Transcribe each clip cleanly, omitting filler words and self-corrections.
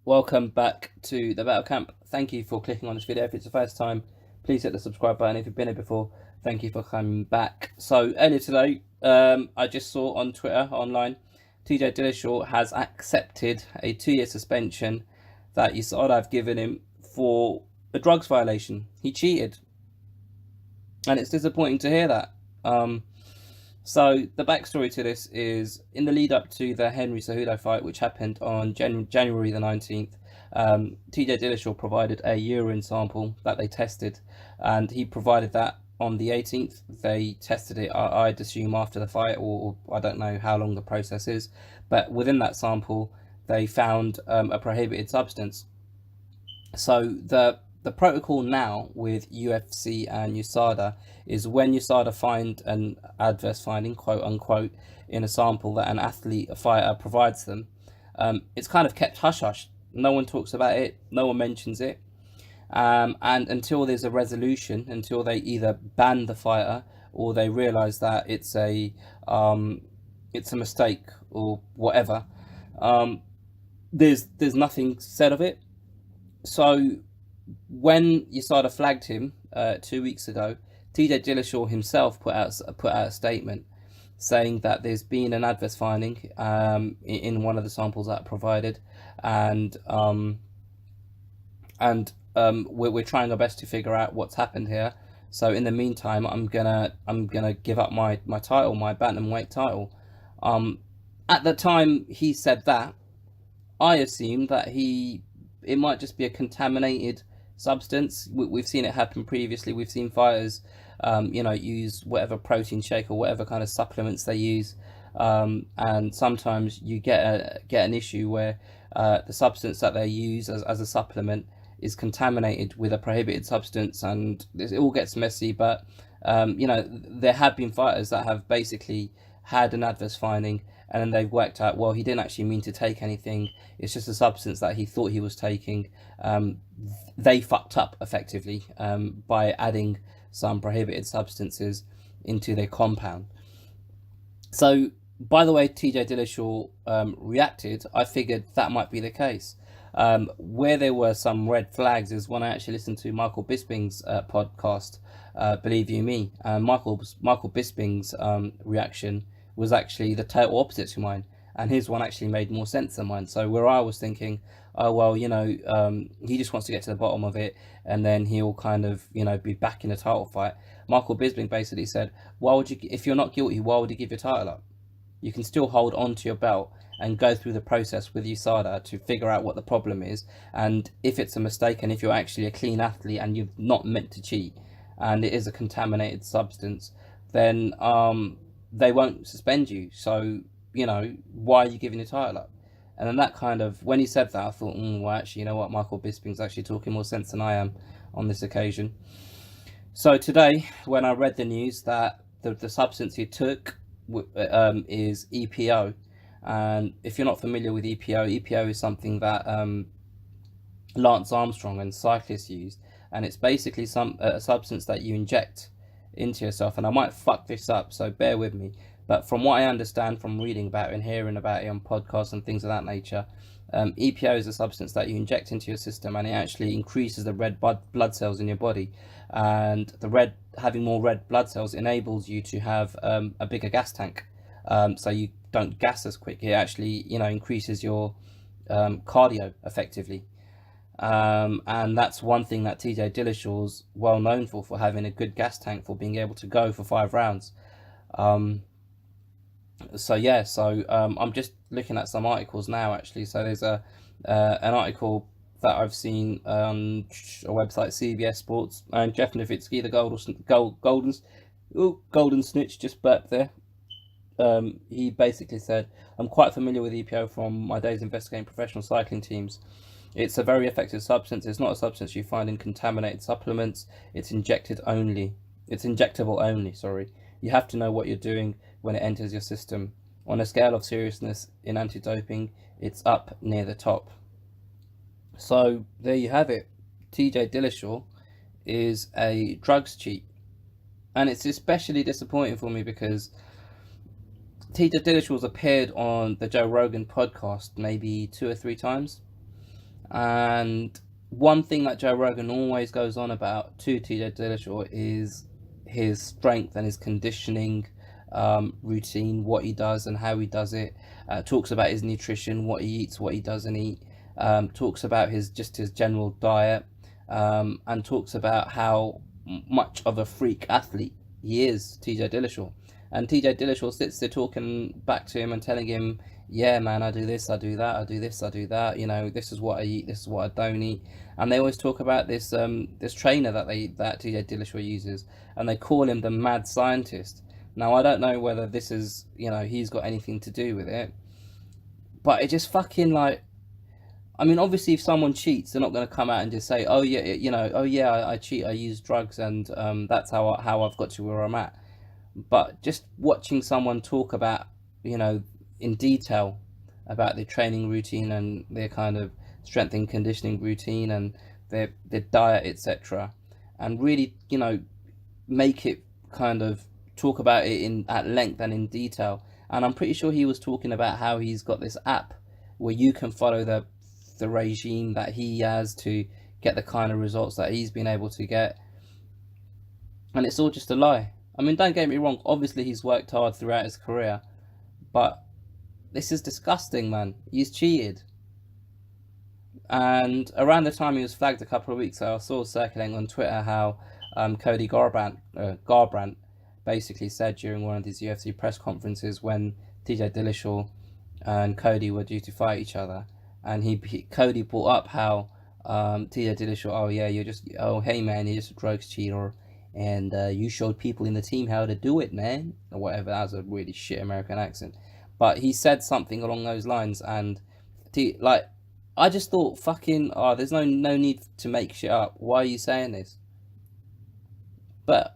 Welcome back to the Battle Camp. Thank you for clicking on this video. If it's the first time, please hit the subscribe button. If you've been here before, thank you for coming back. So earlier today, I just saw on Twitter online, TJ Dillashaw has accepted a 2-year suspension that Usada have given him for a drugs violation. He cheated, and it's disappointing to hear that. So the backstory to this is in the lead up to the Henry Cejudo fight, which happened on January the 19th. TJ Dillashaw provided a urine sample that they tested, and he provided that on the 18th. They tested it, I'd assume, after the fight, or I don't know how long the process is, but within that sample, they found a prohibited substance. So the protocol now with UFC and USADA is when USADA find an adverse finding, quote unquote, in a sample that an athlete, a fighter, provides them, it's kind of kept hush hush. No one talks about it. No one mentions it. And until there's a resolution, until they either ban the fighter or they realise that it's a mistake or whatever, there's nothing said of it. So when USADA flagged him 2 weeks ago, TJ Dillashaw himself put out a statement saying that there's been an adverse finding in one of the samples that are provided, and we're trying our best to figure out what's happened here. So in the meantime, I'm gonna give up my title, my bantamweight title. At the time he said that, I assumed that it might just be a contaminated substance. We've seen it happen previously. We've seen fighters, use whatever protein shake or whatever kind of supplements they use, and sometimes you get an issue where the substance that they use as a supplement is contaminated with a prohibited substance, and it all gets messy. But there have been fighters that have basically had an adverse finding, and then they've worked out, well, he didn't actually mean to take anything. It's just a substance that he thought he was taking. They fucked up effectively by adding some prohibited substances into their compound. So by the way TJ Dillashaw reacted, I figured that might be the case. Where there were some red flags is when I actually listened to Michael Bisping's podcast, Believe You Me. Michael Bisping's reaction was actually the total opposite to mine, and his one actually made more sense than mine. So where I was thinking, oh well, he just wants to get to the bottom of it, and then he'll kind of be back in a title fight. Michael Bisping basically said, why would you, if you're not guilty, why would you give your title up? You can still hold on to your belt and go through the process with USADA to figure out what the problem is, and if it's a mistake, and if you're actually a clean athlete and you've not meant to cheat, and it is a contaminated substance, then they won't suspend you. So why are you giving your title up? And then that kind of, when he said that, I thought, well, actually, you know what, Michael Bisping's actually talking more sense than I am on this occasion. So today, when I read the news that the substance he took is EPO, and if you're not familiar with EPO is something that Lance Armstrong and cyclists used, and it's basically a substance that you inject into yourself. And I might fuck this up, so bear with me. But from what I understand from reading about it and hearing about it on podcasts and things of that nature, EPO is a substance that you inject into your system, and it actually increases the red blood cells in your body. And having more red blood cells enables you to have a bigger gas tank, so you don't gas as quick. It actually increases your cardio effectively. And that's one thing that TJ Dillashaw's well known for having a good gas tank, for being able to go for 5 rounds. I'm just looking at some articles now, actually. So there's an article that I've seen on a website, CBS Sports, and Jeff Nowitzki, the golden snitch, just burped there. He basically said, I'm quite familiar with EPO from my days investigating professional cycling teams. It's a very effective substance. It's not a substance you find in contaminated supplements. It's injectable only, sorry. You have to know what you're doing when it enters your system. On a scale of seriousness in anti-doping, it's up near the top. So there you have it. TJ Dillashaw is a drugs cheat. And it's especially disappointing for me because TJ Dillashaw's appeared on the Joe Rogan podcast maybe 2 or 3 times. And one thing that Joe Rogan always goes on about to TJ Dillashaw is his strength and his conditioning routine, what he does and how he does it. Talks about his nutrition, what he eats, what he doesn't eat. Talks about his general diet, and talks about how much of a freak athlete he is, TJ Dillashaw. And TJ Dillashaw sits there talking back to him and telling him, yeah, man, I do this, I do that, I do this, I do that. You know, this is what I eat, this is what I don't eat. And they always talk about this trainer that TJ Dillashaw uses, and they call him the mad scientist. Now, I don't know whether this is, he's got anything to do with it, but it just fucking like, I mean, obviously, if someone cheats, they're not going to come out and just say, "Oh yeah, oh yeah, I cheat, I use drugs, and that's how I've got to where I'm at." But just watching someone talk about, in detail about their training routine and their kind of strength and conditioning routine and their diet, etc., and really, make it kind of talk about it in at length and in detail. And I'm pretty sure he was talking about how he's got this app where you can follow the regime that he has to get the kind of results that he's been able to get. And it's all just a lie. I mean, don't get me wrong, obviously he's worked hard throughout his career, but this is disgusting, man. He's cheated. And around the time he was flagged a couple of weeks ago, I saw circulating on Twitter how Cody Garbrandt basically said during one of these UFC press conferences when TJ Dillashaw and Cody were due to fight each other, and Cody brought up how TJ Dillashaw, oh yeah, hey man, you're just a drugs cheater, and you showed people in the team how to do it, man, or whatever. That was a really shit American accent, but he said something along those lines, and like, I just thought, fucking, oh, there's no need to make shit up. Why are you saying this? But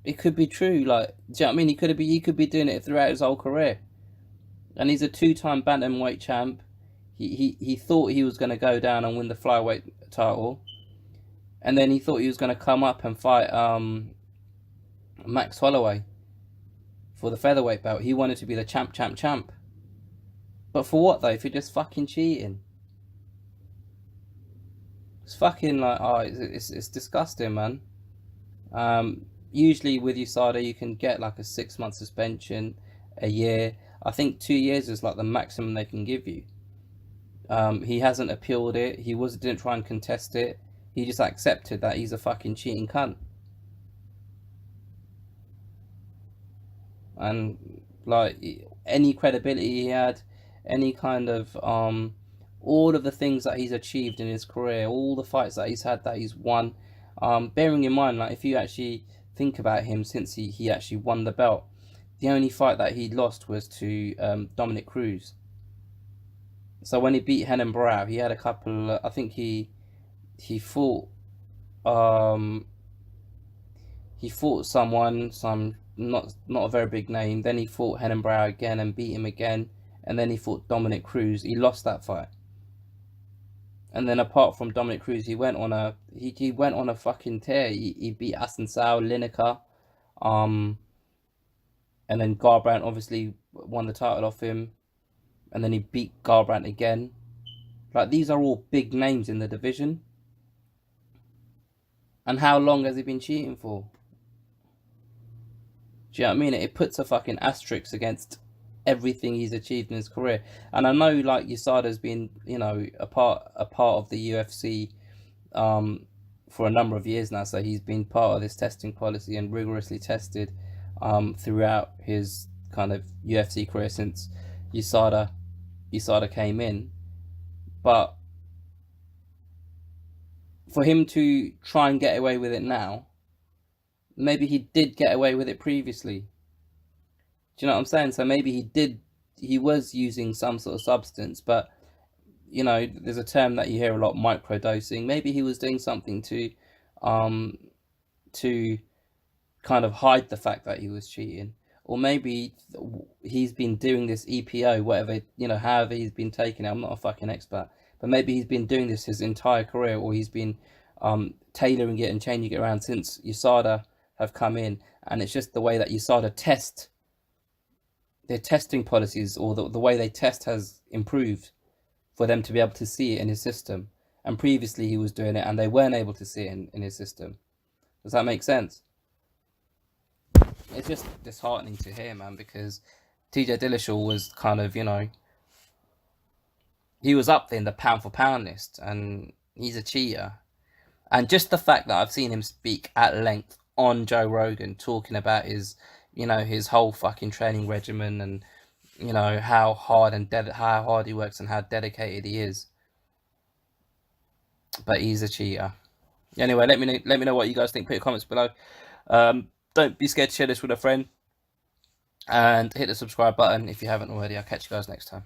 it could be true. Like, do you know what I mean? He could be doing it throughout his whole career, and he's a two-time bantamweight champ. He thought he was going to go down and win the flyweight title, and then he thought he was going to come up and fight Max Holloway for the featherweight belt. He wanted to be the champ. But for what though? If you're just fucking cheating, it's fucking like, oh, it's disgusting, man. Usually with Usada you can get like a 6 month suspension, a year. I think 2 years is like the maximum they can give you. He hasn't appealed it. He didn't try and contest it. He just accepted that he's a fucking cheating cunt. And like, any credibility he had, any kind of all of the things that he's achieved in his career, all the fights that he's had, that he's won. Bearing in mind, like, if you actually think about him, since he actually won the belt, the only fight that he lost was to Dominic Cruz. So when he beat Henan Barao, he had a couple. I think he fought he fought some not a very big name. Then he fought Henan Barao again and beat him again, and then he fought Dominic Cruz. He lost that fight. And then apart from Dominic Cruz, he went on a fucking tear. He beat Assunção, Lineker, and then Garbrandt obviously won the title off him, and then he beat Garbrandt again. Like, these are all big names in the division. And how long has he been cheating for? Do you know what I mean? It puts a fucking asterisk against everything he's achieved in his career. And I know, like, Usada's been, a part of the UFC for a number of years now, so he's been part of this testing policy and rigorously tested throughout his kind of UFC career since Usada came in. But for him to try and get away with it now, maybe he did get away with it previously. Do you know what I'm saying? So maybe he was using some sort of substance, but there's a term that you hear a lot, microdosing. Maybe he was doing something to kind of hide the fact that he was cheating. Or maybe he's been doing this EPO, whatever, however he's been taking it. I'm not a fucking expert, but maybe he's been doing this his entire career, or he's been tailoring it and changing it around since Usada have come in. And it's just the way that Usada test, their testing policies, or the way they test has improved for them to be able to see it in his system. And previously he was doing it and they weren't able to see it in his system. Does that make sense? It's just disheartening to hear, man, because TJ Dillashaw was kind of, he was up there in the pound for pound list, and he's a cheater. And just the fact that I've seen him speak at length on Joe Rogan, talking about his whole fucking training regimen, and how hard how hard he works and how dedicated he is. But he's a cheater. Anyway, let me know what you guys think. Put your comments below. Don't be scared to share this with a friend, and hit the subscribe button if you haven't already. I'll catch you guys next time.